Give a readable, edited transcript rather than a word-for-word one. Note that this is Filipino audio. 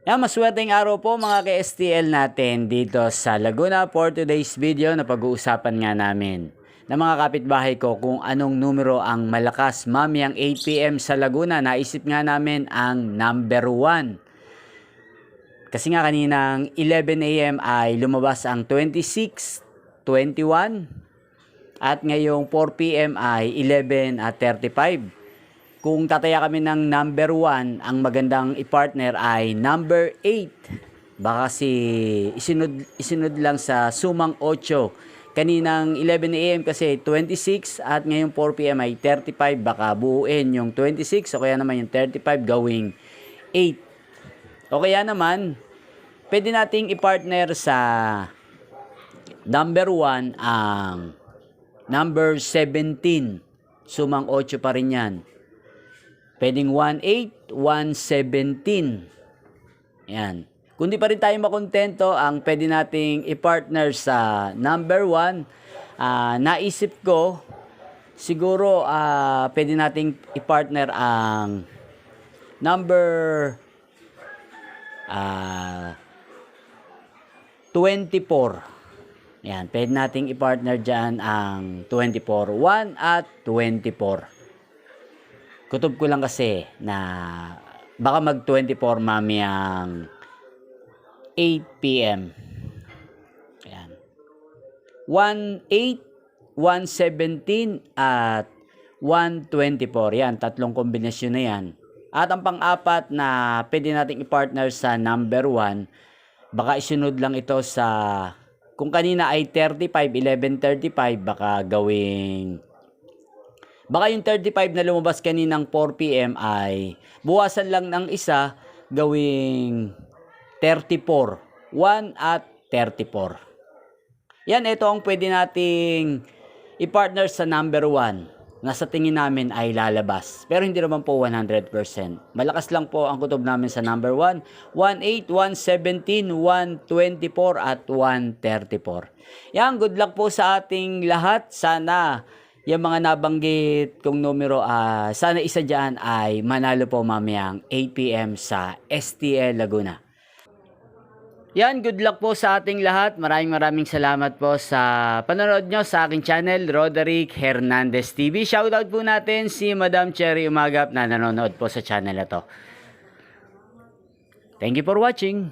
Yan, maswerteng araw po mga ka-STL natin dito sa Laguna for today's video na pag-uusapan nga namin na mga kapitbahay ko kung anong numero ang malakas mamayang 8 PM sa Laguna. Naisip nga namin ang number 1. Kasi nga kaninang 11 AM ay lumabas ang 26, 21 at ngayong 4 PM ay 11 at 35. Kung tataya kami ng number 1, ang magandang i-partner ay number 8. Baka kasi isunod lang sa sumang 8. Kaninang 11 AM kasi 26 at ngayong 4 PM ay 35. Baka buuin yung 26 o kaya naman yung 35 gawing 8. O kaya naman, pwede nating i-partner sa number 1 ang number 17. Sumang 8 pa rin yan. Pwedeng 18, 117. Yan. Kung di pa rin tayo makontento, ang pwede nating i-partner sa number 1, naisip ko, siguro pwede nating i-partner ang number 24. Yan. Pwede nating i-partner dyan ang 24. 1 at 24. Kutob ko lang kasi na baka mag 24 mamayang 8 PM. Ayan. 18, 117 at 124. Yan, tatlong kombinasyon na yan. At ang pang-apat na pwede nating i-partner sa number 1, baka isunod lang ito sa, kung kanina ay 35, 11:35, baka gawing baka yung 35 na lumabas kaninang 4 PM ay buwasan lang ng isa, gawing 34. 1 at 34. Yan, ito ang pwede nating i-partner sa number 1 na sa tingin namin ay lalabas. Pero hindi naman po 100%. Malakas lang po ang kutob namin sa number 1. 18, 117, 124 at 134. Yan, good luck po sa ating lahat. Sana yung mga nabanggit kong numero, sana isa dyan ay manalo po mamayang 8 PM sa STL Laguna. Yan, good luck po sa ating lahat. Maraming salamat po sa panonood nyo sa aking channel, Roderick Hernandez TV. Shoutout po natin si Madam Cherry Umagap na nanonood po sa channel na to. Thank you for watching.